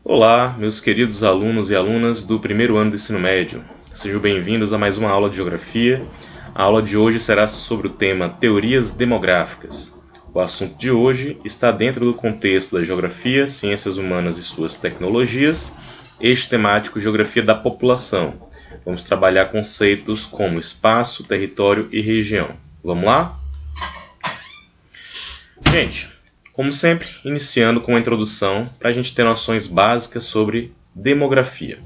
Olá, meus queridos alunos e alunas do primeiro ano do ensino médio. Sejam bem-vindos a mais uma aula de Geografia. A aula de hoje será sobre o tema Teorias Demográficas. O assunto de hoje está dentro do contexto da Geografia, Ciências Humanas e suas tecnologias, eixo temático Geografia da População. Vamos trabalhar conceitos como espaço, território e região. Vamos lá? Gente, como sempre, iniciando com uma introdução para a gente ter noções básicas sobre demografia.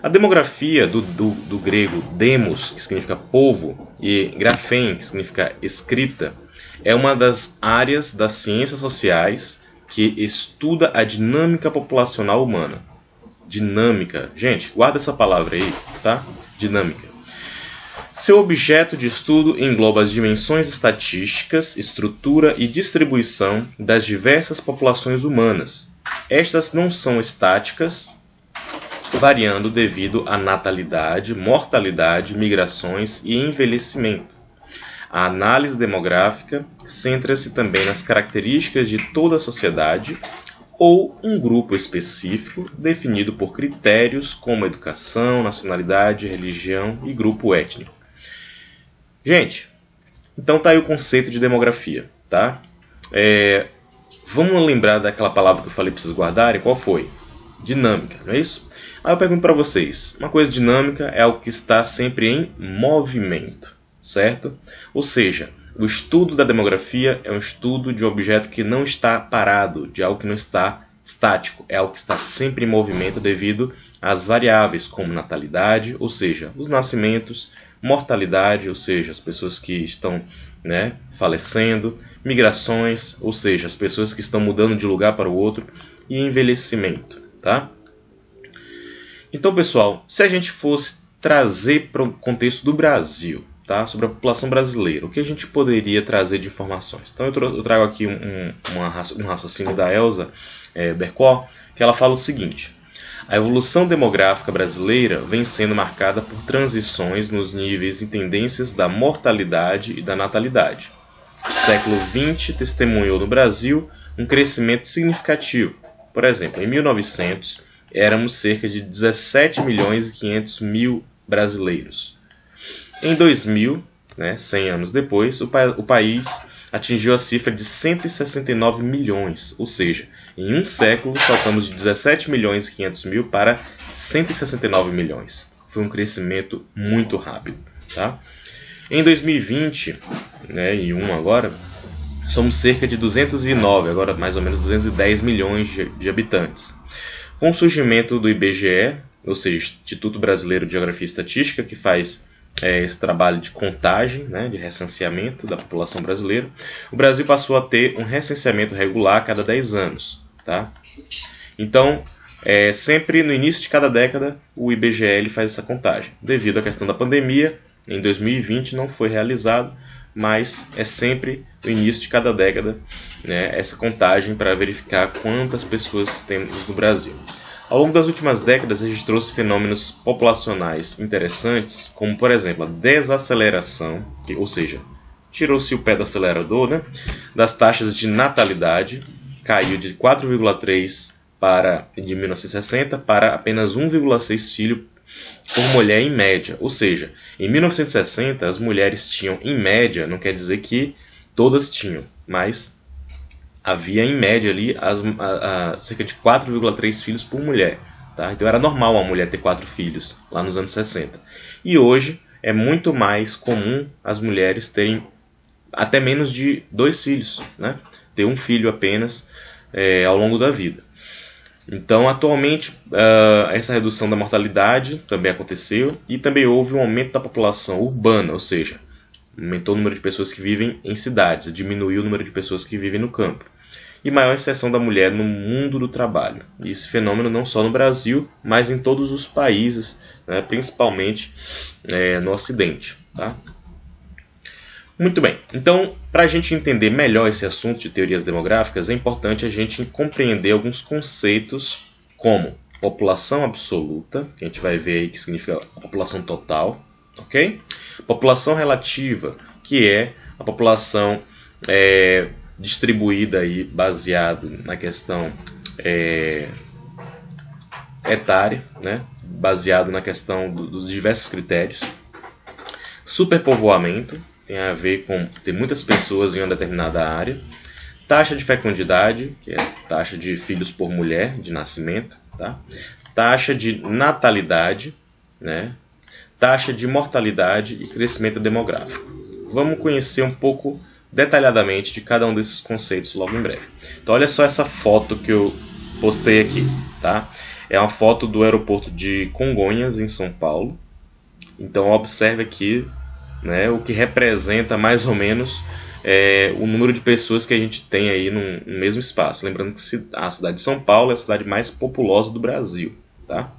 A demografia, do grego demos, que significa povo, e graphein, que significa escrita, é uma das áreas das ciências sociais que estuda a dinâmica populacional humana. Dinâmica. Gente, guarda essa palavra aí, tá? Dinâmica. Seu objeto de estudo engloba as dimensões estatísticas, estrutura e distribuição das diversas populações humanas. Estas não são estáticas, variando devido à natalidade, mortalidade, migrações e envelhecimento. A análise demográfica centra-se também nas características de toda a sociedade ou um grupo específico definido por critérios como educação, nacionalidade, religião e grupo étnico. Gente, então tá aí o conceito de demografia, tá? Vamos lembrar daquela palavra que eu falei para vocês guardarem? Qual foi? Dinâmica, não é isso? Aí eu pergunto para vocês, uma coisa dinâmica é algo que está sempre em movimento, certo? Ou seja, o estudo da demografia é um estudo de um objeto que não está parado, de algo que não está estático, é algo que está sempre em movimento devido às variáveis como natalidade, ou seja, os nascimentos, mortalidade, ou seja, as pessoas que estão falecendo, migrações, ou seja, as pessoas que estão mudando de lugar para o outro, e envelhecimento, tá? Então, pessoal, se a gente fosse trazer para o contexto do Brasil, tá? Sobre a população brasileira, o que a gente poderia trazer de informações? Então eu trago aqui um raciocínio da Elza Bercó, que ela fala o seguinte: a evolução demográfica brasileira vem sendo marcada por transições nos níveis e tendências da mortalidade e da natalidade. O século XX testemunhou no Brasil um crescimento significativo. Por exemplo, em 1900, éramos cerca de 17 milhões e 500 mil brasileiros. Em 2000, 100 anos depois, o país atingiu a cifra de 169 milhões, ou seja, em um século saltamos de 17 milhões e 500 mil para 169 milhões. Foi um crescimento muito rápido. Tá? Em 2020, agora, somos cerca de 209, agora mais ou menos 210 milhões de habitantes. Com o surgimento do IBGE, ou seja, Instituto Brasileiro de Geografia e Estatística, que faz esse trabalho de contagem, de recenseamento da população brasileira, o Brasil passou a ter um recenseamento regular a cada 10 anos. Tá? Então, sempre no início de cada década, o IBGE ele faz essa contagem. Devido à questão da pandemia, em 2020 não foi realizado, mas é sempre no início de cada década essa contagem para verificar quantas pessoas temos no Brasil. Ao longo das últimas décadas, registrou-se fenômenos populacionais interessantes, como, por exemplo, a desaceleração, ou seja, tirou-se o pé do acelerador, das taxas de natalidade, caiu de 4,3 de 1960 para apenas 1,6 filho por mulher em média. Ou seja, em 1960 as mulheres tinham em média, não quer dizer que todas tinham, mas havia em média ali cerca de 4,3 filhos por mulher. Tá? Então era normal uma mulher ter 4 filhos lá nos anos 60. E hoje é muito mais comum as mulheres terem até menos de 2 filhos, ter um filho apenas ao longo da vida. Então, atualmente, essa redução da mortalidade também aconteceu e também houve um aumento da população urbana, ou seja, aumentou o número de pessoas que vivem em cidades, diminuiu o número de pessoas que vivem no campo. E maior inserção da mulher no mundo do trabalho. E esse fenômeno não só no Brasil, mas em todos os países, principalmente no Ocidente. Tá? Muito bem, então, para a gente entender melhor esse assunto de teorias demográficas, é importante a gente compreender alguns conceitos como população absoluta, que a gente vai ver aí que significa a população total, ok? População relativa, que é a população distribuída aí baseado na questão etária, né, baseado na questão dos diversos critérios. Superpovoamento, tem a ver com ter muitas pessoas em uma determinada área. Taxa de fecundidade, que é taxa de filhos por mulher, de nascimento. Tá? Taxa de natalidade, né? Taxa de mortalidade e crescimento demográfico. Vamos conhecer um pouco detalhadamente de cada um desses conceitos logo em breve. Então olha só essa foto que eu postei aqui. Tá? É uma foto do aeroporto de Congonhas, em São Paulo. Então observe aqui, né, o que representa mais ou menos o número de pessoas que a gente tem aí no mesmo espaço. Lembrando que a cidade de São Paulo é a cidade mais populosa do Brasil, tá?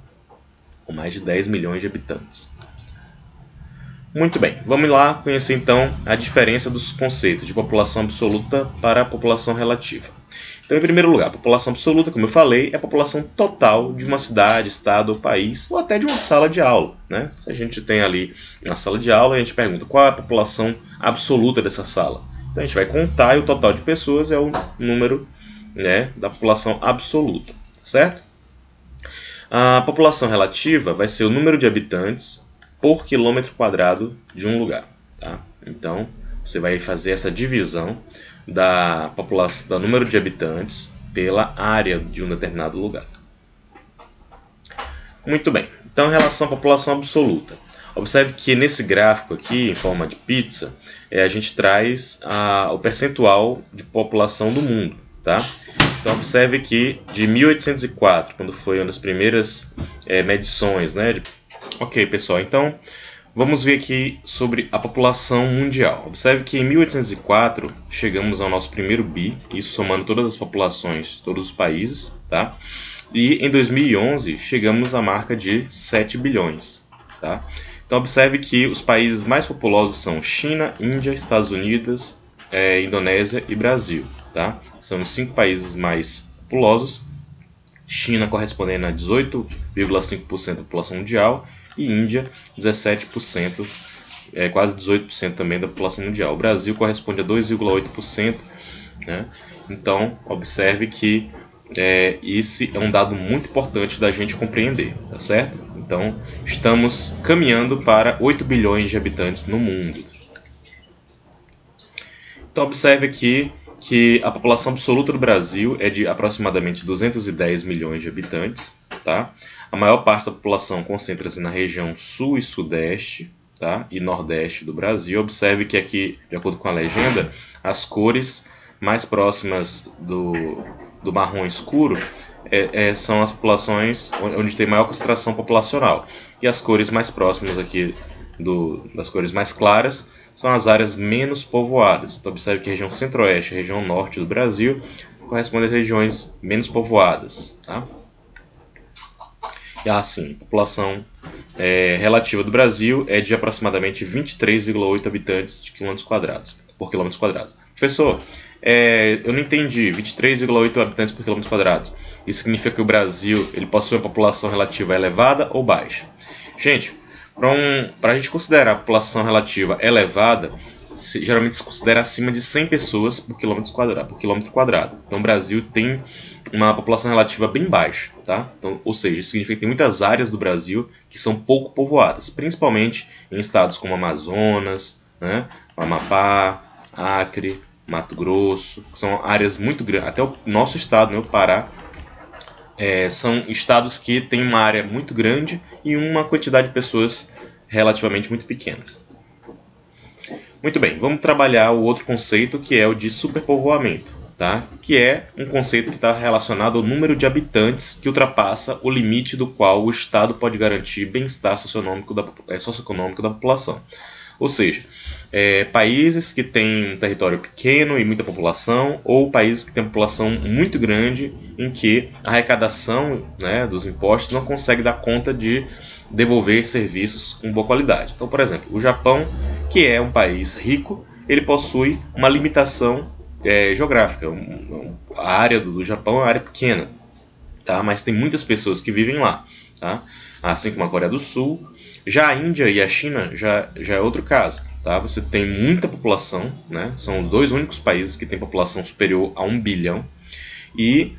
Com mais de 10 milhões de habitantes. Muito bem, vamos lá conhecer então a diferença dos conceitos de população absoluta para a população relativa. Então, em primeiro lugar, a população absoluta, como eu falei, é a população total de uma cidade, estado ou país, ou até de uma sala de aula, né? Se a gente tem ali uma sala de aula, a gente pergunta qual é a população absoluta dessa sala. Então, a gente vai contar e o total de pessoas é o número, né, da população absoluta, certo? A população relativa vai ser o número de habitantes por quilômetro quadrado de um lugar, tá? Então, você vai fazer essa divisão da população, do número de habitantes pela área de um determinado lugar. Muito bem. Então, em relação à população absoluta, observe que nesse gráfico aqui, em forma de pizza, a gente traz o percentual de população do mundo, tá? Então, observe que de 1804, quando foi uma das primeiras medições, né? Ok, pessoal. Então, vamos ver aqui sobre a população mundial. Observe que em 1804 chegamos ao nosso primeiro bi, isso somando todas as populações, todos os países, tá? E em 2011 chegamos à marca de 7 bilhões, tá? Então observe que os países mais populosos são China, Índia, Estados Unidos, Indonésia e Brasil, tá? São os 5 países mais populosos. China correspondendo a 18,5% da população mundial e Índia 17%, quase 18% também da população mundial. O Brasil corresponde a 2,8%, né? Então, observe que esse é um dado muito importante da gente compreender, tá certo? Então, estamos caminhando para 8 bilhões de habitantes no mundo. Então, observe aqui que a população absoluta do Brasil é de aproximadamente 210 milhões de habitantes, tá? A maior parte da população concentra-se na região sul e sudeste, tá? E nordeste do Brasil. Observe que aqui, de acordo com a legenda, as cores mais próximas do marrom escuro são as populações onde tem maior concentração populacional. E as cores mais próximas aqui das cores mais claras são as áreas menos povoadas. Então observe que a região centro-oeste e a região norte do Brasil correspondem a regiões menos povoadas, tá? E assim, a população relativa do Brasil é de aproximadamente 23,8 habitantes por quilômetro quadrado. Professor, eu não entendi, 23,8 habitantes por quilômetro quadrado. Isso significa que o Brasil ele possui uma população relativa elevada ou baixa? Gente, para a gente considerar a população relativa elevada, geralmente se considera acima de 100 pessoas por quilômetro quadrado. Então o Brasil tem uma população relativa bem baixa, tá? Então, ou seja, isso significa que tem muitas áreas do Brasil que são pouco povoadas, principalmente em estados como Amazonas, né, Amapá, Acre, Mato Grosso, que são áreas muito grandes. Até o nosso estado, né, o Pará, são estados que têm uma área muito grande e uma quantidade de pessoas relativamente muito pequenas. Muito bem, vamos trabalhar o outro conceito, que é o de superpovoamento, tá? Que é um conceito que está relacionado ao número de habitantes que ultrapassa o limite do qual o Estado pode garantir bem-estar socioeconômico da população. Ou seja, países que têm um território pequeno e muita população, ou países que têm população muito grande em que a arrecadação, né, dos impostos não consegue dar conta de devolver serviços com boa qualidade. Então, por exemplo, o Japão, que é um país rico, ele possui uma limitação geográfica. A área do Japão é uma área pequena, tá? Mas tem muitas pessoas que vivem lá, tá? Assim como a Coreia do Sul. Já a Índia e a China já é outro caso, tá? Você tem muita população, né? São os dois únicos países que têm população superior a 1 bilhão. E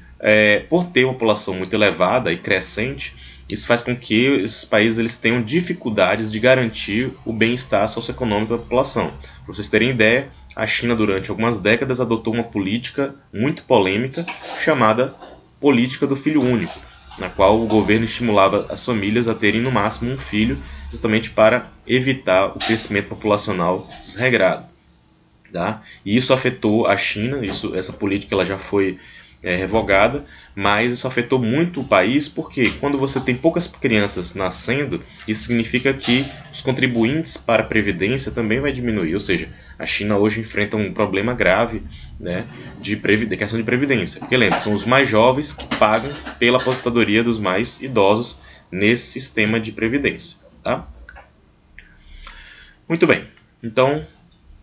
por ter uma população muito elevada e crescente, isso faz com que esses países eles tenham dificuldades de garantir o bem-estar socioeconômico da população. Para vocês terem ideia, a China durante algumas décadas adotou uma política muito polêmica chamada política do filho único, na qual o governo estimulava as famílias a terem no máximo um filho, exatamente para evitar o crescimento populacional desregrado. Tá? E isso afetou a China, essa política ela já foi revogada, mas isso afetou muito o país, porque quando você tem poucas crianças nascendo, isso significa que os contribuintes para a Previdência também vai diminuir, ou seja, a China hoje enfrenta um problema grave, né, de questão de Previdência, porque lembra, são os mais jovens que pagam pela aposentadoria dos mais idosos nesse sistema de Previdência. Tá? Muito bem, então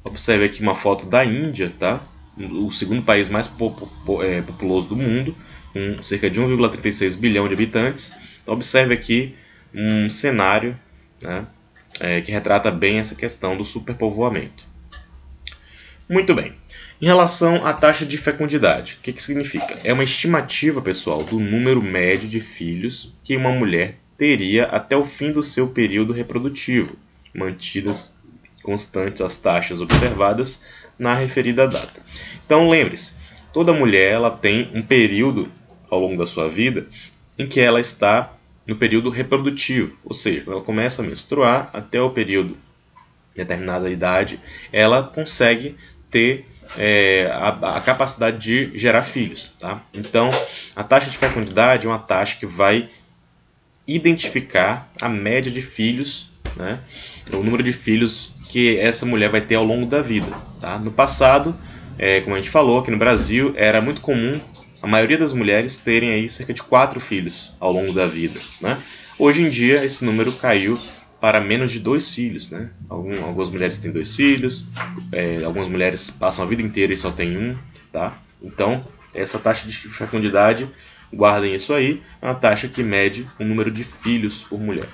observe aqui uma foto da Índia, tá? O segundo país mais populoso do mundo, com cerca de 1,36 bilhão de habitantes. Então, observe aqui um cenário, né, que retrata bem essa questão do superpovoamento. Muito bem. Em relação à taxa de fecundidade, o que significa? É uma estimativa, pessoal, do número médio de filhos que uma mulher teria até o fim do seu período reprodutivo, mantidas constantes as taxas observadas na referida data. Então lembre-se, toda mulher ela tem um período ao longo da sua vida em que ela está no período reprodutivo, ou seja, quando ela começa a menstruar até o período de determinada idade, ela consegue ter a capacidade de gerar filhos. Tá? Então, a taxa de fecundidade é uma taxa que vai identificar a média de filhos, né? O número de filhos que essa mulher vai ter ao longo da vida. Tá? No passado, como a gente falou, aqui no Brasil, era muito comum a maioria das mulheres terem aí cerca de 4 filhos ao longo da vida. Né? Hoje em dia, esse número caiu para menos de 2 filhos. Né? Algumas mulheres têm 2 filhos, algumas mulheres passam a vida inteira e só têm um. Tá? Então, essa taxa de fecundidade, guardem isso aí, é uma taxa que mede o número de filhos por mulher.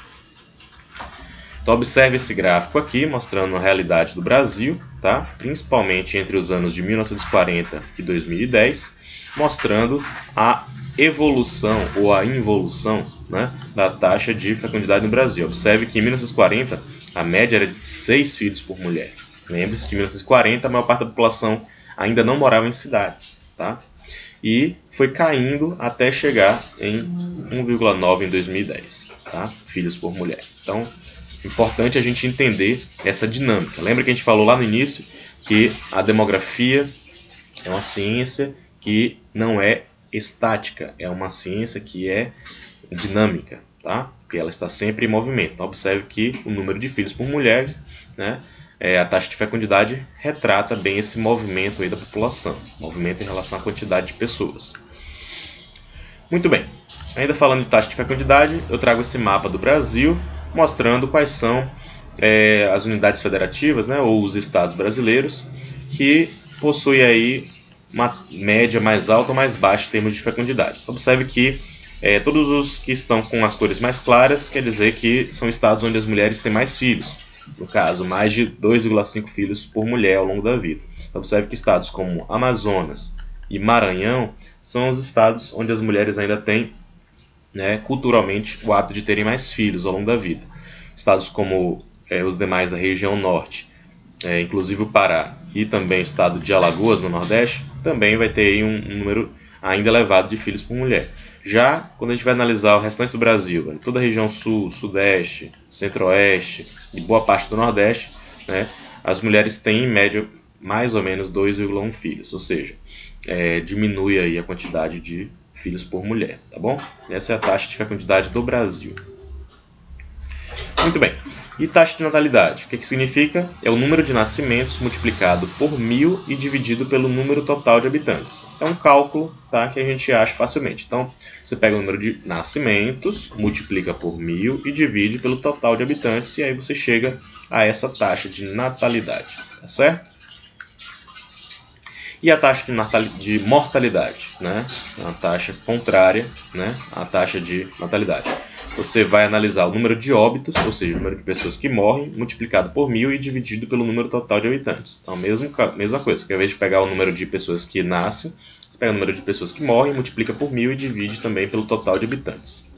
Então observe esse gráfico aqui, mostrando a realidade do Brasil, tá? Principalmente entre os anos de 1940 e 2010, mostrando a evolução ou a involução, né, da taxa de fecundidade no Brasil. Observe que em 1940 a média era de 6 filhos por mulher. Lembre-se que em 1940 a maior parte da população ainda não morava em cidades. Tá? E foi caindo até chegar em 1,9 em 2010, tá? Filhos por mulher. Então, importante a gente entender essa dinâmica. Lembra que a gente falou lá no início que a demografia é uma ciência que não é estática, é uma ciência que é dinâmica, tá? Porque ela está sempre em movimento. Então, observe que o número de filhos por mulher, né, a taxa de fecundidade retrata bem esse movimento aí da população, movimento em relação à quantidade de pessoas. Muito bem, ainda falando de taxa de fecundidade, eu trago esse mapa do Brasil, mostrando quais são as unidades federativas, né, ou os estados brasileiros, que possuem aí uma média mais alta ou mais baixa em termos de fecundidade. Observe que todos os que estão com as cores mais claras quer dizer que são estados onde as mulheres têm mais filhos. No caso, mais de 2,5 filhos por mulher ao longo da vida. Observe que estados como Amazonas e Maranhão são os estados onde as mulheres ainda têm, né, culturalmente o hábito de terem mais filhos ao longo da vida. Estados como os demais da região norte, inclusive o Pará e também o estado de Alagoas, no Nordeste, também vai ter aí um número ainda elevado de filhos por mulher. Já quando a gente vai analisar o restante do Brasil, toda a região sul, sudeste, centro-oeste e boa parte do Nordeste, né, as mulheres têm em média mais ou menos 2,1 filhos, ou seja, diminui aí a quantidade de filhos por mulher, tá bom? Essa é a taxa de fecundidade do Brasil. Muito bem. E taxa de natalidade? O que significa? É o número de nascimentos multiplicado por 1000 e dividido pelo número total de habitantes. É um cálculo, tá, que a gente acha facilmente. Então, você pega o número de nascimentos, multiplica por 1000 e divide pelo total de habitantes, e aí você chega a essa taxa de natalidade, tá certo? E a taxa de mortalidade, né? É uma taxa contrária, né, à taxa de natalidade. Você vai analisar o número de óbitos, ou seja, o número de pessoas que morrem, multiplicado por 1000 e dividido pelo número total de habitantes. Então, mesma coisa, que ao invés de pegar o número de pessoas que nascem, você pega o número de pessoas que morrem, multiplica por 1000 e divide também pelo total de habitantes.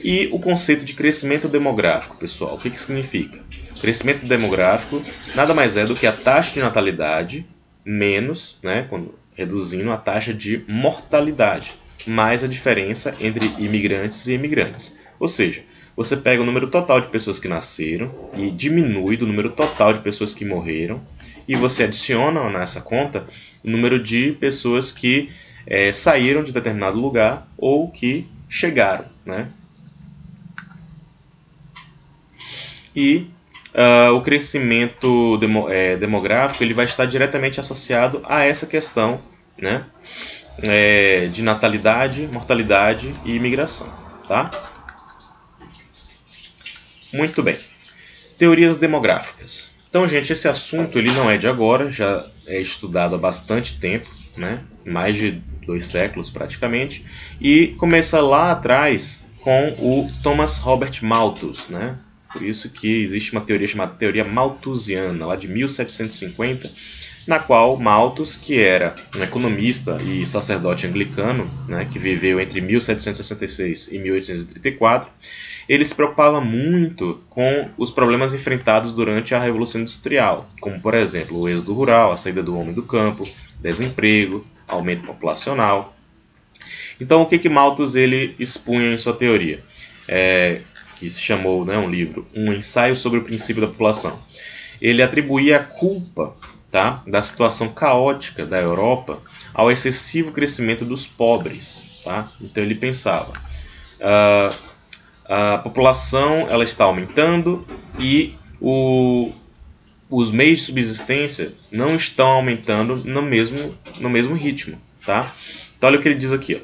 E o conceito de crescimento demográfico, pessoal, o que significa? Crescimento demográfico nada mais é do que a taxa de natalidade menos, né, reduzindo a taxa de mortalidade, mais a diferença entre imigrantes e emigrantes. Ou seja, você pega o número total de pessoas que nasceram e diminui do número total de pessoas que morreram, e você adiciona nessa conta o número de pessoas que saíram de determinado lugar ou que chegaram, né? E o crescimento demográfico ele vai estar diretamente associado a essa questão, né, de natalidade, mortalidade e imigração. Tá? Muito bem. Teorias demográficas. Então, gente, esse assunto ele não é de agora, já é estudado há bastante tempo, né, mais de 2 séculos praticamente, e começa lá atrás com o Thomas Robert Malthus, né? Por isso que existe uma teoria chamada teoria malthusiana, lá de 1750, na qual Malthus, que era um economista e sacerdote anglicano, né, que viveu entre 1766 e 1834, ele se preocupava muito com os problemas enfrentados durante a Revolução Industrial, como, por exemplo, o êxodo rural, a saída do homem do campo, desemprego, aumento populacional. Então, o que Malthus ele expunha em sua teoria? Que se chamou, né, um livro, Um Ensaio sobre o Princípio da População. Ele atribuía a culpa, tá, da situação caótica da Europa ao excessivo crescimento dos pobres. Tá? Então ele pensava, a população ela está aumentando e os meios de subsistência não estão aumentando no mesmo ritmo. Tá? Então olha o que ele diz aqui.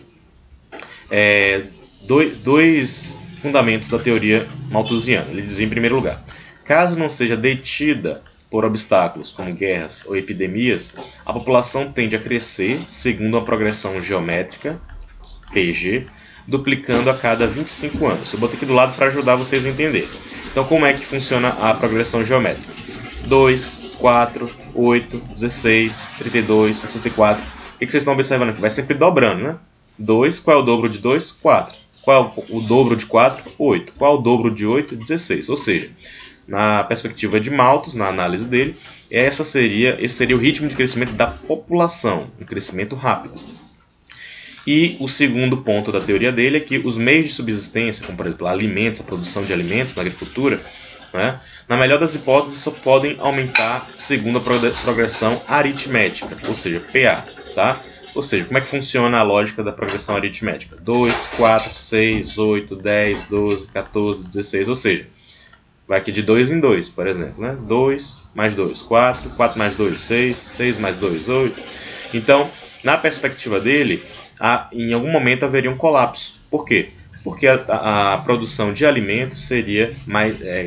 Dois fundamentos da teoria malthusiana. Ele dizia, em primeiro lugar, caso não seja detida por obstáculos como guerras ou epidemias, a população tende a crescer segundo uma progressão geométrica, PG, duplicando a cada 25 anos. Eu botei aqui do lado para ajudar vocês a entender. Então, como é que funciona a progressão geométrica? 2, 4, 8, 16, 32, 64. O que vocês estão observando aqui? Vai sempre dobrando, né? 2, qual é o dobro de 2? 4. Qual é o dobro de 4? 8. Qual é o dobro de 8? 16. Ou seja, na perspectiva de Malthus, na análise dele, esse seria o ritmo de crescimento da população, um crescimento rápido. E o segundo ponto da teoria dele é que os meios de subsistência, como por exemplo alimentos, a produção de alimentos na agricultura, né, na melhor das hipóteses só podem aumentar segundo a progressão aritmética, ou seja, PA. Tá? Ou seja, como é que funciona a lógica da progressão aritmética? 2, 4, 6, 8, 10, 12, 14, 16, ou seja, vai aqui de 2 em 2, por exemplo, né? 2 mais 2, 4, 4 mais 2, 6, 6 mais 2, 8. Então, na perspectiva dele, em algum momento haveria um colapso. Por quê? Porque a produção de alimentos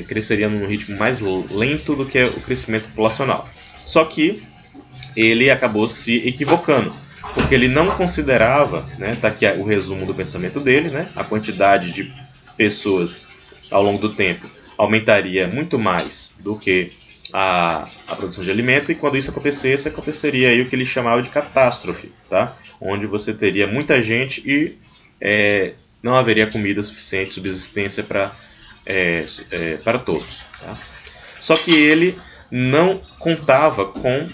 cresceria num ritmo mais lento do que o crescimento populacional. Só que ele acabou se equivocando, porque ele não considerava, né, tá aqui o resumo do pensamento dele, né, a quantidade de pessoas ao longo do tempo aumentaria muito mais do que a produção de alimento, e quando isso acontecesse, aconteceria aí o que ele chamava de catástrofe, tá? Onde você teria muita gente e não haveria comida suficiente, subsistência para todos. Tá? Só que ele não contava com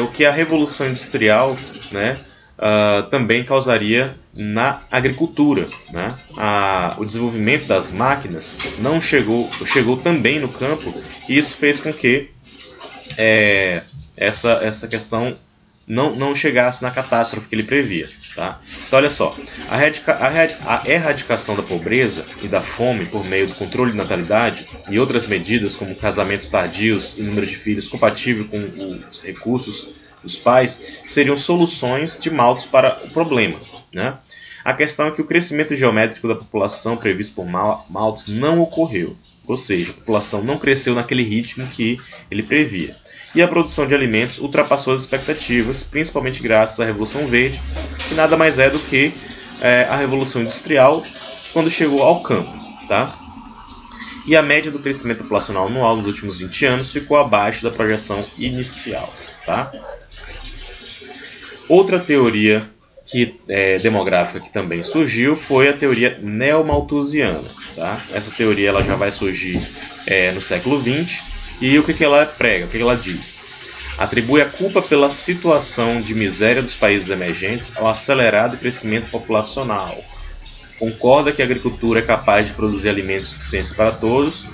o que a Revolução Industrial, né, também causaria na agricultura. Né? O desenvolvimento das máquinas não chegou também no campo, e isso fez com que essa questão não chegasse na catástrofe que ele previa. Tá? Então olha só, a erradicação da pobreza e da fome por meio do controle de natalidade e outras medidas como casamentos tardios e número de filhos compatível com os recursos dos pais seriam soluções de Malthus para o problema. Né? A questão é que o crescimento geométrico da população previsto por Malthus não ocorreu, ou seja, a população não cresceu naquele ritmo que ele previa. E a produção de alimentos ultrapassou as expectativas, principalmente graças à Revolução Verde, que nada mais é do que a Revolução Industrial quando chegou ao campo. Tá? E a média do crescimento populacional anual nos últimos 20 anos ficou abaixo da projeção inicial. Tá? Outra teoria demográfica que também surgiu foi a teoria neomalthusiana. Tá? Essa teoria ela já vai surgir no século XX. E o que ela prega, o que ela diz? Atribui a culpa pela situação de miséria dos países emergentes ao acelerado crescimento populacional. Concorda que a agricultura é capaz de produzir alimentos suficientes para todos,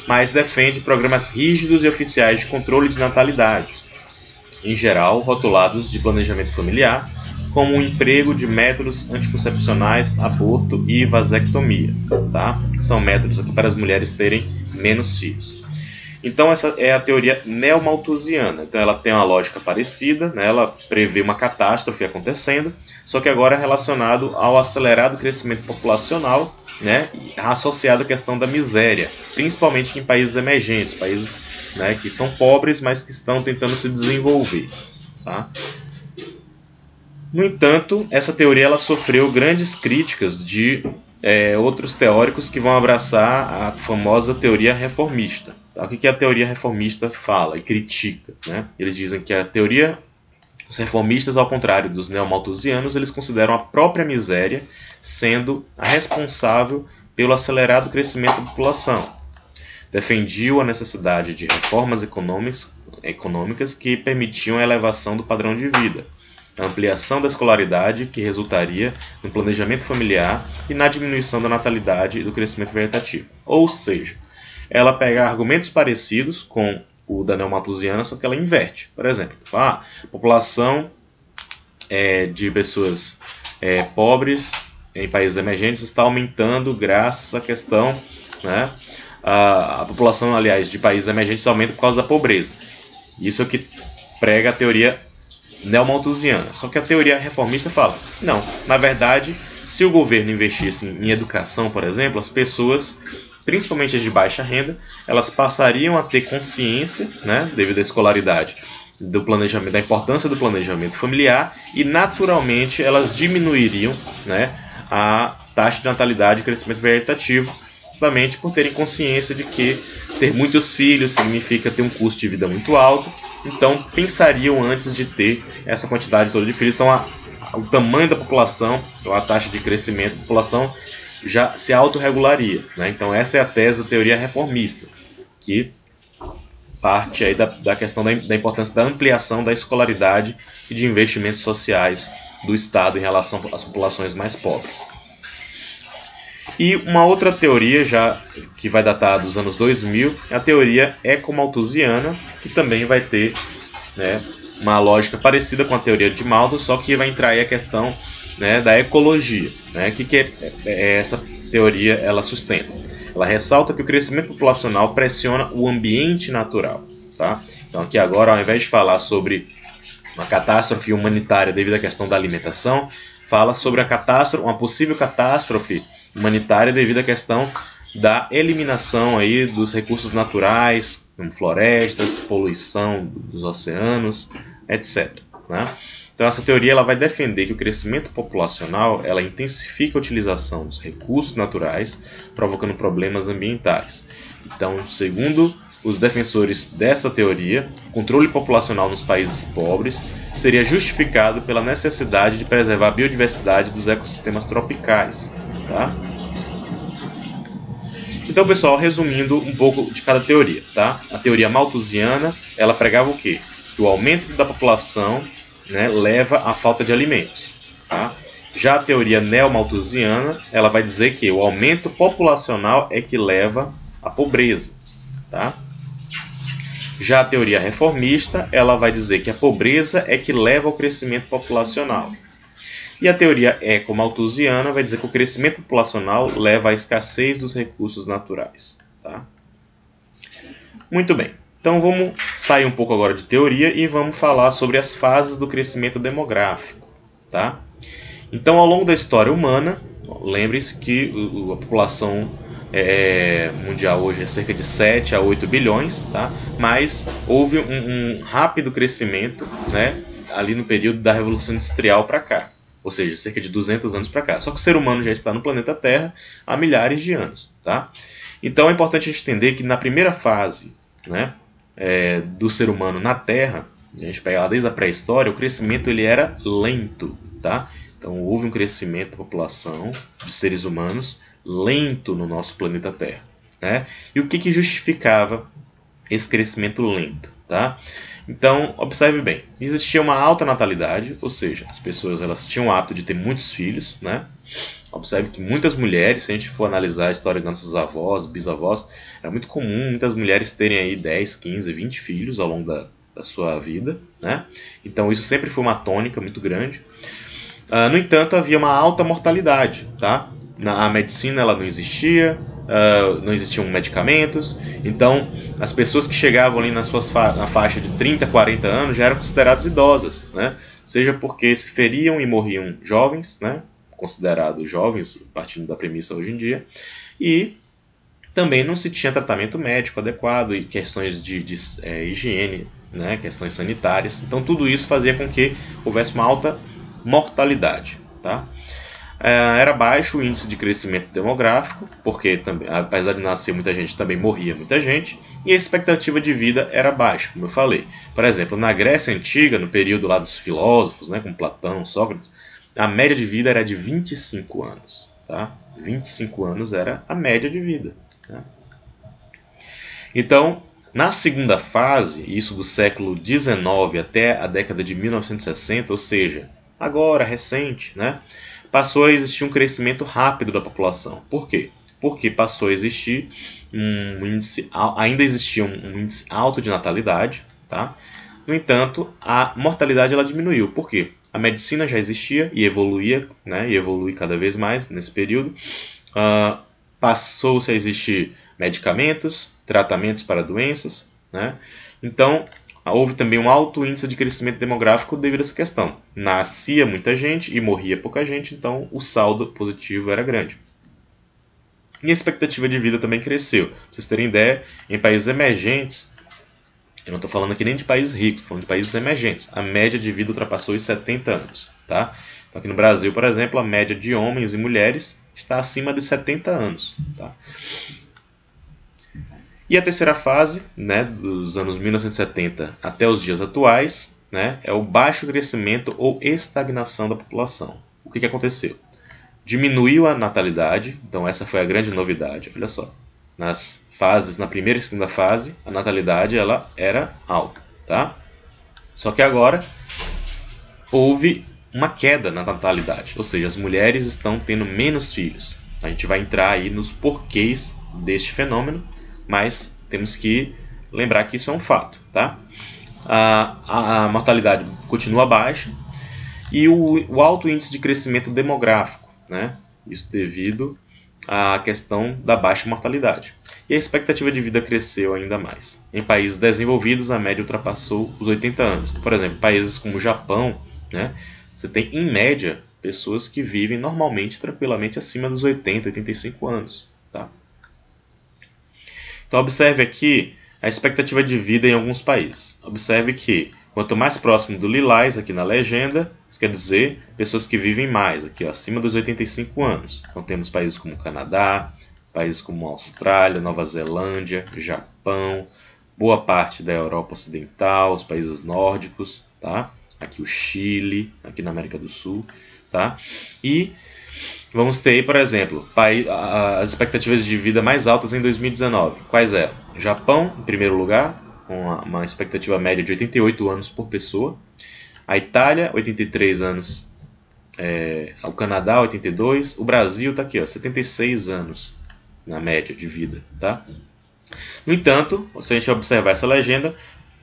mas defende programas rígidos e oficiais de controle de natalidade, em geral rotulados de planejamento familiar, como o emprego de métodos anticoncepcionais, aborto e vasectomia, tá? Que são métodos aqui para as mulheres terem menos filhos. Então essa é a teoria neomalthusiana. Então ela tem uma lógica parecida, né? Ela prevê uma catástrofe acontecendo, só que agora relacionado ao acelerado crescimento populacional, né? Associado à questão da miséria, principalmente em países emergentes, países, né, que são pobres, mas que estão tentando se desenvolver. Tá? No entanto, essa teoria ela sofreu grandes críticas de outros teóricos que vão abraçar a famosa teoria reformista. Tá? O que a teoria reformista fala e critica? Né? Eles dizem que os reformistas, ao contrário dos neomalthusianos, eles consideram a própria miséria sendo a responsável pelo acelerado crescimento da população. Defendiam a necessidade de reformas econômicas que permitiam a elevação do padrão de vida, a ampliação da escolaridade, que resultaria no planejamento familiar e na diminuição da natalidade e do crescimento vegetativo. Ou seja, ela pega argumentos parecidos com o da neomalthusiana, só que ela inverte. Por exemplo, a população de pessoas pobres em países emergentes está aumentando graças à questão, né, a população, aliás, de países emergentes aumenta por causa da pobreza. Isso é o que prega a teoria neomalthusiana. Só que a teoria reformista fala, não, na verdade, se o governo investisse em educação, por exemplo, as pessoas, principalmente as de baixa renda, elas passariam a ter consciência, né, devido à escolaridade, do planejamento, da importância do planejamento familiar, e naturalmente elas diminuiriam, né, a taxa de natalidade e crescimento vegetativo, justamente por terem consciência de que ter muitos filhos significa ter um custo de vida muito alto. Então pensariam antes de ter essa quantidade toda de filhos. Então o tamanho da população, ou a taxa de crescimento da população, já se autorregularia. Né? Então essa é a tese da teoria reformista, que parte aí da questão da importância da ampliação da escolaridade e de investimentos sociais do Estado em relação às populações mais pobres. E uma outra teoria, já que vai datar dos anos 2000, é a teoria ecomalthusiana, que também vai ter, né, uma lógica parecida com a teoria de Malthus, só que vai entrar aí a questão, né, da ecologia. Né? O que essa teoria ela sustenta? Ela ressalta que o crescimento populacional pressiona o ambiente natural. Tá? Então aqui agora, ao invés de falar sobre uma catástrofe humanitária devido à questão da alimentação, fala sobre uma possível catástrofe humanitária devido à questão da eliminação aí dos recursos naturais, como florestas, poluição dos oceanos, etc. Né? Então essa teoria ela vai defender que o crescimento populacional ela intensifica a utilização dos recursos naturais, provocando problemas ambientais. Então, segundo os defensores desta teoria, o controle populacional nos países pobres seria justificado pela necessidade de preservar a biodiversidade dos ecossistemas tropicais. Tá? Então, pessoal, resumindo um pouco de cada teoria. Tá? A teoria malthusiana ela pregava o quê? Que o aumento da população, né, leva à falta de alimentos. Tá? Já a teoria neomalthusiana ela vai dizer que o aumento populacional é que leva à pobreza. Tá? Já a teoria reformista ela vai dizer que a pobreza é que leva ao crescimento populacional. E a teoria ecomalthusiana vai dizer que o crescimento populacional leva à escassez dos recursos naturais. Tá? Muito bem. Então vamos sair um pouco agora de teoria e vamos falar sobre as fases do crescimento demográfico. Tá? Então, ao longo da história humana, lembre-se que a população mundial hoje é cerca de 7 a 8 bilhões, tá? Mas houve um rápido crescimento, né, ali no período da Revolução Industrial para cá, ou seja, cerca de 200 anos para cá. Só que o ser humano já está no planeta Terra há milhares de anos. Tá? Então é importante a gente entender que na primeira fase, né, do ser humano na Terra, a gente pega lá desde a pré-história, o crescimento ele era lento, tá? Então houve um crescimento da população de seres humanos lento no nosso planeta Terra, né? E o que justificava esse crescimento lento, tá? Então, observe bem, existia uma alta natalidade, ou seja, as pessoas elas tinham o hábito de ter muitos filhos, né? Observe que muitas mulheres, se a gente for analisar a história das nossas avós, bisavós, era muito comum muitas mulheres terem aí 10, 15, 20 filhos ao longo da sua vida, né? Então isso sempre foi uma tônica muito grande. No entanto, havia uma alta mortalidade, tá? A medicina ela não existia, não existiam medicamentos, então as pessoas que chegavam ali na faixa de 30, 40 anos já eram consideradas idosas, né? Seja porque se feriam e morriam jovens, né? Considerados jovens, partindo da premissa hoje em dia, e também não se tinha tratamento médico adequado e questões de higiene, né? Questões sanitárias, então tudo isso fazia com que houvesse uma alta mortalidade, tá? Era baixo o índice de crescimento demográfico, porque também, apesar de nascer muita gente, também morria muita gente, e a expectativa de vida era baixa, como eu falei. Por exemplo, na Grécia Antiga, no período lá dos filósofos, né, como Platão, Sócrates, a média de vida era de 25 anos. Tá? 25 anos era a média de vida. Tá? Então, na segunda fase, isso do século XIX até a década de 1960, ou seja, agora, recente, né? Passou a existir um crescimento rápido da população. Por quê? Porque passou a existir ainda existia um índice alto de natalidade, tá? No entanto, a mortalidade ela diminuiu. Por quê? A medicina já existia e evoluía, né? E evolui cada vez mais nesse período. Passou-se a existir medicamentos, tratamentos para doenças, né? Então, houve também um alto índice de crescimento demográfico devido a essa questão. Nascia muita gente e morria pouca gente, então o saldo positivo era grande. E a expectativa de vida também cresceu. Pra vocês terem ideia, em países emergentes, eu não estou falando aqui nem de países ricos, estou falando de países emergentes, a média de vida ultrapassou os 70 anos. Tá? Então, aqui no Brasil, por exemplo, a média de homens e mulheres está acima dos 70 anos. Tá? E a terceira fase, né, dos anos 1970 até os dias atuais, né, é o baixo crescimento ou estagnação da população. O que aconteceu? Diminuiu a natalidade, então essa foi a grande novidade. Olha só, na primeira e segunda fase, a natalidade ela era alta, tá? Só que agora houve uma queda na natalidade, ou seja, as mulheres estão tendo menos filhos. A gente vai entrar aí nos porquês deste fenômeno, mas temos que lembrar que isso é um fato, tá? A mortalidade continua baixa e o alto índice de crescimento demográfico, né? Isso devido à questão da baixa mortalidade. E a expectativa de vida cresceu ainda mais. Em países desenvolvidos, a média ultrapassou os 80 anos. Por exemplo, países como o Japão, né? Você tem, em média, pessoas que vivem normalmente, tranquilamente, acima dos 80, 85 anos, tá? Então, observe aqui a expectativa de vida em alguns países. Observe que, quanto mais próximo do lilás aqui na legenda, isso quer dizer pessoas que vivem mais, aqui, ó, acima dos 85 anos. Então, temos países como Canadá, países como Austrália, Nova Zelândia, Japão, boa parte da Europa Ocidental, os países nórdicos, tá? Aqui o Chile, aqui na América do Sul, tá? E vamos ter aí, por exemplo, as expectativas de vida mais altas em 2019. Quais eram? Japão, em primeiro lugar, com uma expectativa média de 88 anos por pessoa. A Itália, 83 anos. O Canadá, 82. O Brasil está aqui, ó, 76 anos na média de vida. Tá? No entanto, se a gente observar essa legenda,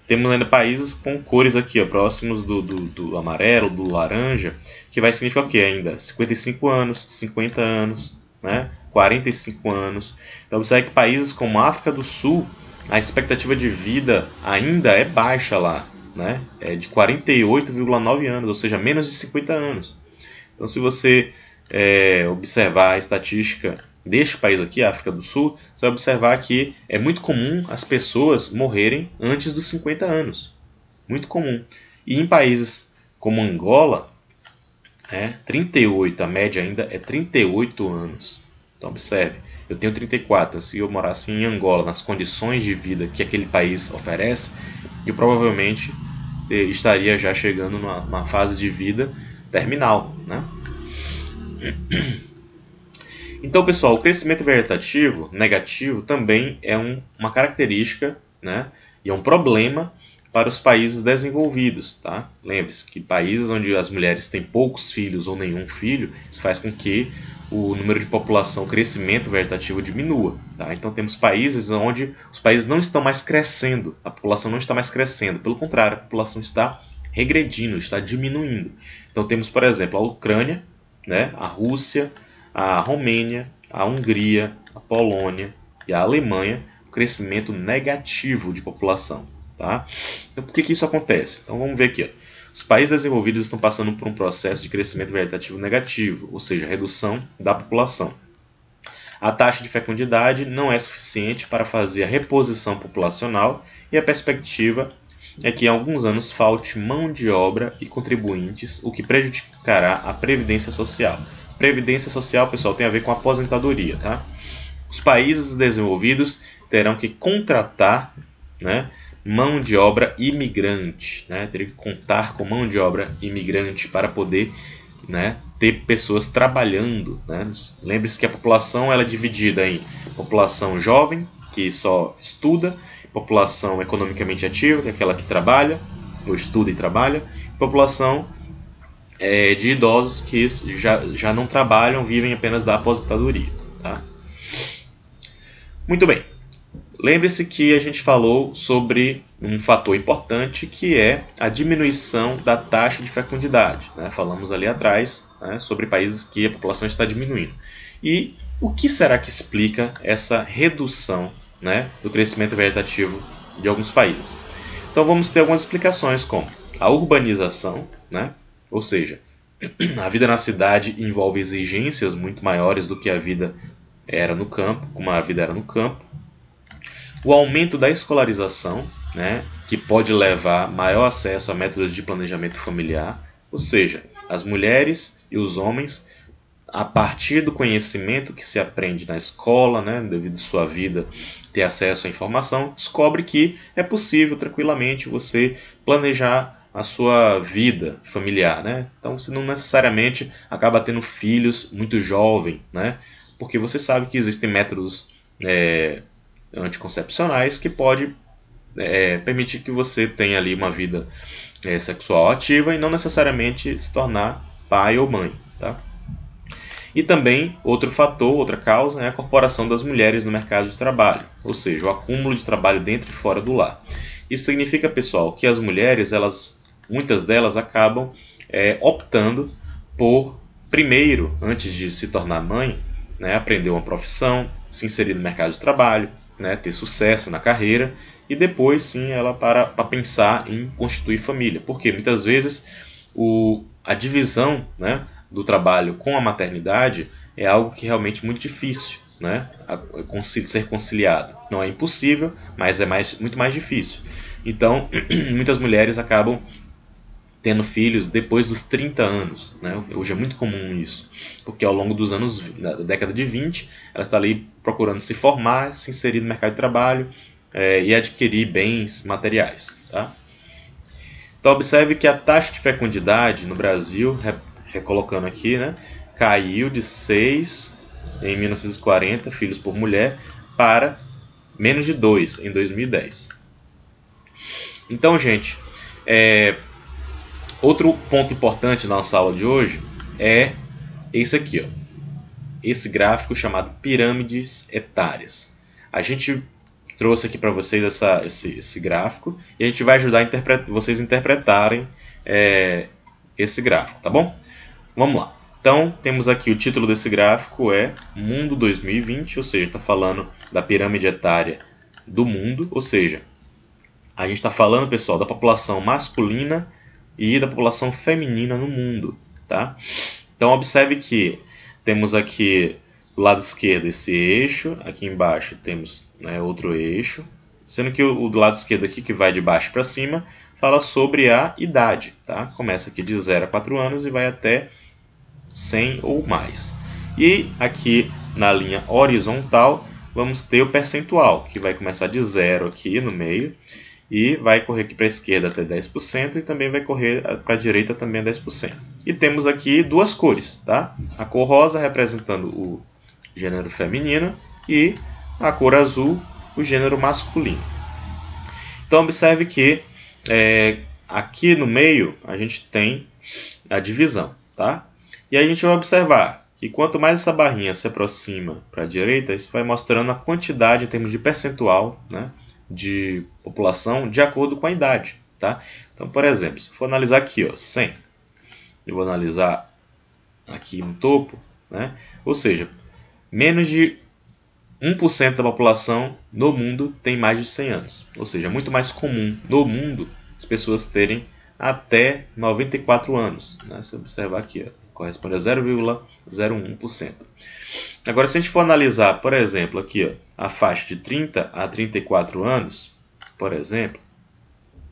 temos ainda países com cores aqui, ó, próximos do amarelo, do laranja, que vai significar o quê ainda? 55 anos, 50 anos, né? 45 anos. Então, observe que países como a África do Sul, a expectativa de vida ainda é baixa lá, né? É de 48,9 anos, ou seja, menos de 50 anos. Então, se você observar a estatística deste país aqui, África do Sul, você vai observar que é muito comum as pessoas morrerem antes dos 50 anos. Muito comum. E em países como Angola, 38, a média ainda é 38 anos. Então observe, eu tenho 34, se eu morasse em Angola, nas condições de vida que aquele país oferece, eu provavelmente estaria já chegando numa fase de vida terminal, né? Então, pessoal, o crescimento vegetativo negativo também é uma característica, né, e é um problema para os países desenvolvidos. Tá? Lembre-se que países onde as mulheres têm poucos filhos ou nenhum filho, isso faz com que o número de população, o crescimento vegetativo diminua. Tá? Então temos países onde os países não estão mais crescendo, a população não está mais crescendo, pelo contrário, a população está regredindo, está diminuindo. Então temos, por exemplo, a Ucrânia, né, a Rússia, a Romênia, a Hungria, a Polônia e a Alemanha, um crescimento negativo de população. Tá? Então por que isso acontece? Então vamos ver aqui. Ó. Os países desenvolvidos estão passando por um processo de crescimento vegetativo negativo, ou seja, redução da população. A taxa de fecundidade não é suficiente para fazer a reposição populacional e a perspectiva é que em alguns anos falte mão de obra e contribuintes, o que prejudicará a previdência social. Previdência social, pessoal, tem a ver com aposentadoria. Tá? Os países desenvolvidos terão que contratar, né, mão de obra imigrante, né? Teria que contar com mão de obra imigrante para poder, né, ter pessoas trabalhando. Né? Lembre-se que a população ela é dividida em população jovem, que só estuda, população economicamente ativa, que é aquela que trabalha, ou estuda e trabalha, e população de idosos que já não trabalham, vivem apenas da aposentadoria. Tá? Muito bem. Lembre-se que a gente falou sobre um fator importante que é a diminuição da taxa de fecundidade. Né? Falamos ali atrás, né, sobre países que a população está diminuindo. E o que será que explica essa redução, né, do crescimento vegetativo de alguns países? Então vamos ter algumas explicações como a urbanização, né? Ou seja, a vida na cidade envolve exigências muito maiores do que a vida era no campo, como a vida era no campo. O aumento da escolarização, né, que pode levar maior acesso a métodos de planejamento familiar, ou seja, as mulheres e os homens, a partir do conhecimento que se aprende na escola, né, devido à sua vida ter acesso à informação, descobre que é possível tranquilamente você planejar a sua vida familiar. Né? Então você não necessariamente acaba tendo filhos muito jovem, né, porque você sabe que existem métodos anticoncepcionais que pode permitir que você tenha ali uma vida sexual ativa e não necessariamente se tornar pai ou mãe. Tá? E também outro fator, outra causa, é a incorporação das mulheres no mercado de trabalho, ou seja, o acúmulo de trabalho dentro e fora do lar. Isso significa, pessoal, que as mulheres, muitas delas acabam optando por, primeiro, antes de se tornar mãe, né, aprender uma profissão, se inserir no mercado de trabalho, né, ter sucesso na carreira e depois sim ela para pensar em constituir família, porque muitas vezes a divisão, né, do trabalho com a maternidade é algo que é realmente muito difícil, né, ser conciliado. Não é impossível, mas é muito mais difícil. Então muitas mulheres acabam tendo filhos depois dos 30 anos. Né? Hoje é muito comum isso, porque ao longo dos anos, da década de 20, ela está ali procurando se formar, se inserir no mercado de trabalho e adquirir bens materiais. Tá? Então observe que a taxa de fecundidade no Brasil, recolocando aqui, né, caiu de 6 em 1940 filhos por mulher para menos de 2 em 2010. Então, gente, outro ponto importante na nossa aula de hoje é esse aqui, ó. Esse gráfico chamado pirâmides etárias. A gente trouxe aqui para vocês esse gráfico e a gente vai ajudar vocês a interpretarem esse gráfico, tá bom? Vamos lá. Então, temos aqui o título desse gráfico é Mundo 2020, ou seja, está falando da pirâmide etária do mundo, ou seja, a gente está falando, pessoal, da população masculina e da população feminina no mundo, tá? Então observe que temos aqui do lado esquerdo esse eixo, aqui embaixo temos, né, outro eixo, sendo que o do lado esquerdo aqui, que vai de baixo para cima, fala sobre a idade, tá? Começa aqui de 0 a 4 anos e vai até 100 ou mais. E aqui na linha horizontal vamos ter o percentual, que vai começar de 0 aqui no meio e vai correr aqui para a esquerda até 10% e também vai correr para a direita também a 10%. E temos aqui duas cores, tá? A cor rosa representando o gênero feminino e a cor azul o gênero masculino. Então observe que aqui no meio a gente tem a divisão, tá? E aí a gente vai observar que quanto mais essa barrinha se aproxima para a direita, isso vai mostrando a quantidade em termos de percentual, né, de população de acordo com a idade, tá? Então, por exemplo, se eu for analisar aqui, ó, 100, eu vou analisar aqui no topo, né? Ou seja, menos de 1% da população no mundo tem mais de 100 anos. Ou seja, é muito mais comum no mundo as pessoas terem até 94 anos, né? Se observar aqui, ó, corresponde a 0,01%. Agora, se a gente for analisar, por exemplo, aqui, ó, a faixa de 30 a 34 anos, por exemplo,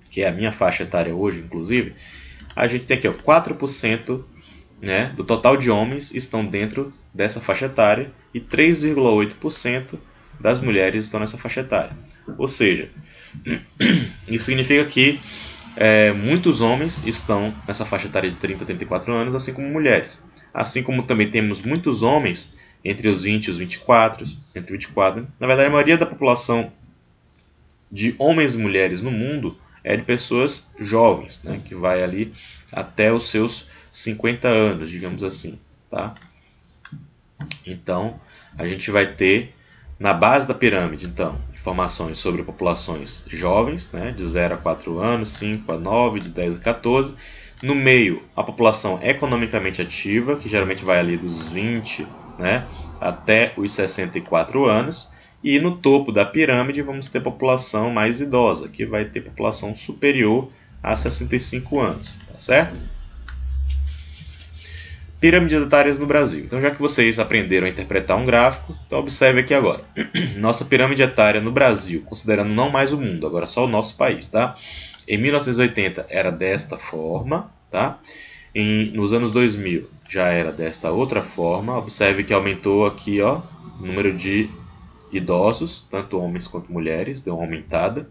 que é a minha faixa etária hoje, inclusive, a gente tem aqui, ó, 4%, né, do total de homens estão dentro dessa faixa etária e 3,8% das mulheres estão nessa faixa etária. Ou seja, isso significa que muitos homens estão nessa faixa etária de 30 a 34 anos, assim como mulheres. Assim como também temos muitos homens entre os 20 e os 24, entre 24. Na verdade, a maioria da população de homens e mulheres no mundo é de pessoas jovens, né, que vai ali até os seus 50 anos, digamos assim, tá? Então, a gente vai ter na base da pirâmide, então, informações sobre populações jovens, né, de 0 a 4 anos, 5 a 9, de 10 a 14. No meio, a população economicamente ativa, que geralmente vai ali dos 20, né, até os 64 anos. E no topo da pirâmide vamos ter população mais idosa, que vai ter população superior a 65 anos, tá certo? Pirâmides etárias no Brasil. Então, já que vocês aprenderam a interpretar um gráfico, então observe aqui agora. Nossa pirâmide etária no Brasil, considerando não mais o mundo, agora só o nosso país, tá? Em 1980 era desta forma, tá? Nos anos 2000 já era desta outra forma. Observe que aumentou aqui, ó, o número de idosos, tanto homens quanto mulheres, deu uma aumentada.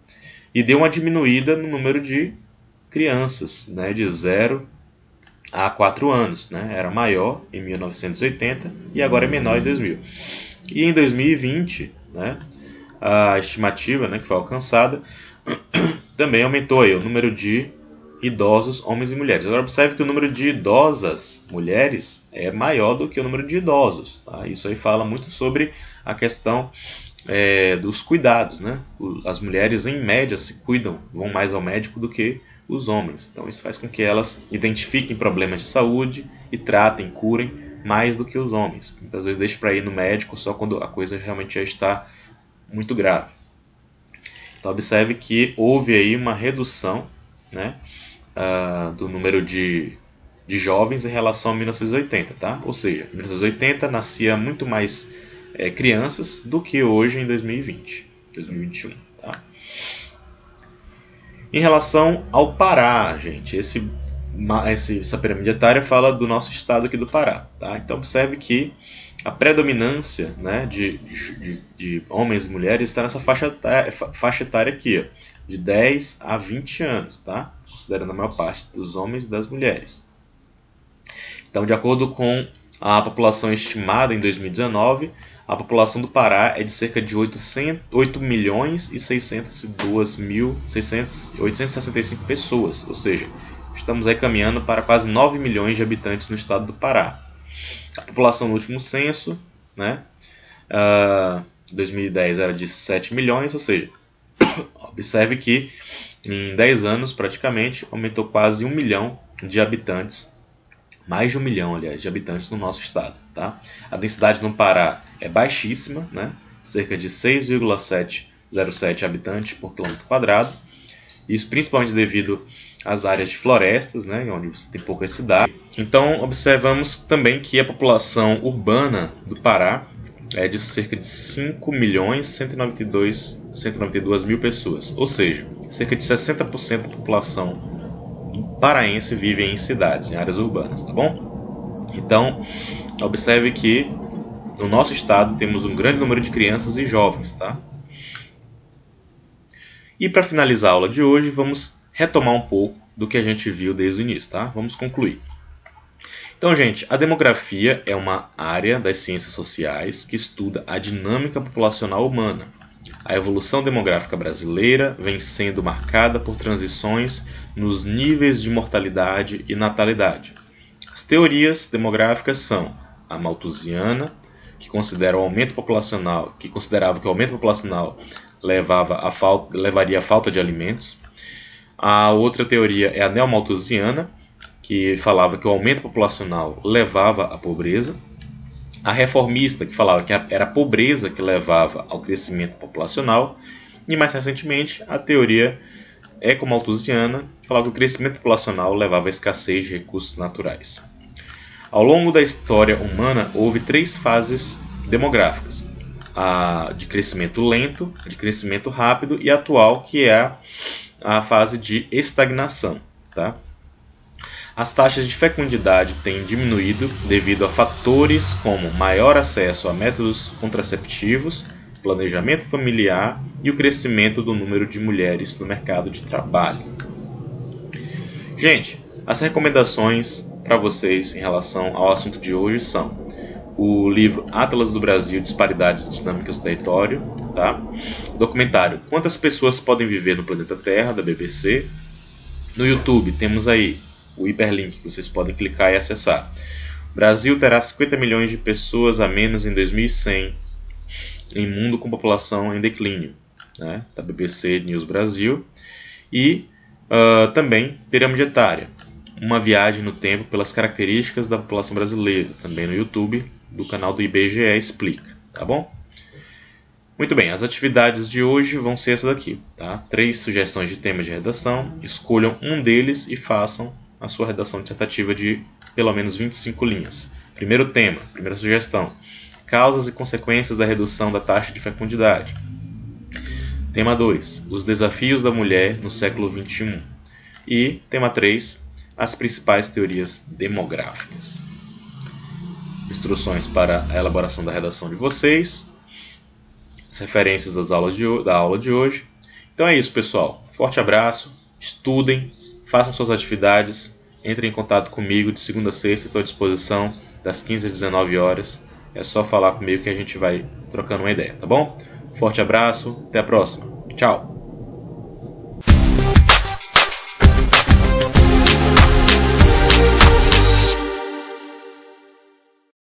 E deu uma diminuída no número de crianças, né, de 0 a 4 anos, né? Era maior em 1980 e agora é menor em 2000. E em 2020, né, a estimativa, né, que foi alcançada também aumentou aí o número de idosos, homens e mulheres. Agora observe que o número de idosas mulheres é maior do que o número de idosos. Tá? Isso aí fala muito sobre a questão dos cuidados, né? As mulheres em média se cuidam, vão mais ao médico do que os homens. Então isso faz com que elas identifiquem problemas de saúde e tratem, curem mais do que os homens. Muitas vezes deixam para ir no médico só quando a coisa realmente já está muito grave. Então observe que houve aí uma redução, né, do número de jovens em relação a 1980, tá? Ou seja, em 1980 nascia muito mais crianças do que hoje em 2020, 2021, tá? Em relação ao Pará, gente, essa pirâmide etária fala do nosso estado aqui do Pará, tá? Então observe que a predominância, né, de homens e mulheres está nessa faixa etária aqui, ó, de 10 a 20 anos, tá? Considerando a maior parte dos homens e das mulheres. Então, de acordo com a população estimada em 2019, a população do Pará é de cerca de 8.662.865 pessoas, ou seja, estamos aí caminhando para quase 9 milhões de habitantes no estado do Pará. A população no último censo, né, 2010 era de 7 milhões, ou seja, observe que em 10 anos praticamente aumentou quase 1 milhão de habitantes, mais de 1 milhão, aliás, de habitantes no nosso estado. Tá? A densidade no Pará é baixíssima, né, cerca de 6,707 habitantes por quilômetro quadrado, isso principalmente devido às áreas de florestas, né, onde você tem pouca cidade. Então, observamos também que a população urbana do Pará é de cerca de 5.192.000 pessoas, ou seja, cerca de 60% da população paraense vive em cidades, em áreas urbanas, tá bom? Então, observe que no nosso estado temos um grande número de crianças e jovens, tá? E para finalizar a aula de hoje, vamos retomar um pouco do que a gente viu desde o início, tá? Vamos concluir. Então, gente, a demografia é uma área das ciências sociais que estuda a dinâmica populacional humana. A evolução demográfica brasileira vem sendo marcada por transições nos níveis de mortalidade e natalidade. As teorias demográficas são a malthusiana, que considerava que o aumento populacional levaria à falta de alimentos. A outra teoria é a neomalthusiana, que falava que o aumento populacional levava à pobreza. A reformista, que falava que era a pobreza que levava ao crescimento populacional. E mais recentemente, a teoria ecomalthusiana, que falava que o crescimento populacional levava à escassez de recursos naturais. Ao longo da história humana, houve 3 fases demográficas: a de crescimento lento, a de crescimento rápido e a atual, que é a fase de estagnação. Tá? As taxas de fecundidade têm diminuído devido a fatores como maior acesso a métodos contraceptivos, planejamento familiar e o crescimento do número de mulheres no mercado de trabalho. Gente, as recomendações para vocês em relação ao assunto de hoje são o livro Atlas do Brasil, Disparidades e Dinâmicas do Território, tá? O documentário Quantas Pessoas Podem Viver no Planeta Terra, da BBC. No YouTube temos aí o hiperlink que vocês podem clicar e acessar. O Brasil terá 50 milhões de pessoas a menos em 2100 em mundo com população em declínio, né? Da BBC News Brasil. E também Pirâmide Etária, uma viagem no tempo pelas características da população brasileira, também no YouTube, do canal do IBGE Explica, tá bom? Muito bem, as atividades de hoje vão ser essas daqui, tá? 3 sugestões de temas de redação, escolham um deles e façam a sua redação dissertativa de pelo menos 25 linhas. Primeiro tema, primeira sugestão: causas e consequências da redução da taxa de fecundidade. Tema 2, os desafios da mulher no século XXI. E tema 3, as principais teorias demográficas. Instruções para a elaboração da redação de vocês, as referências da aula de hoje. Então é isso, pessoal. Forte abraço, estudem, façam suas atividades, entrem em contato comigo de segunda a sexta, estou à disposição das 15 às 19 horas. É só falar comigo que a gente vai trocando uma ideia, tá bom? Forte abraço, até a próxima. Tchau!